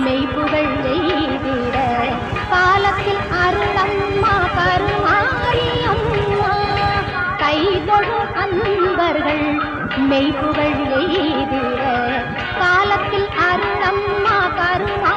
மெய்ப்புகள் எய்திட காலத்தில் அருளம்மா கருமாரியம்மா கைதொழும் அன்பர்கள் மெய்ப்புகள் எய்திட காலத்தில் அருளம்மா கருமா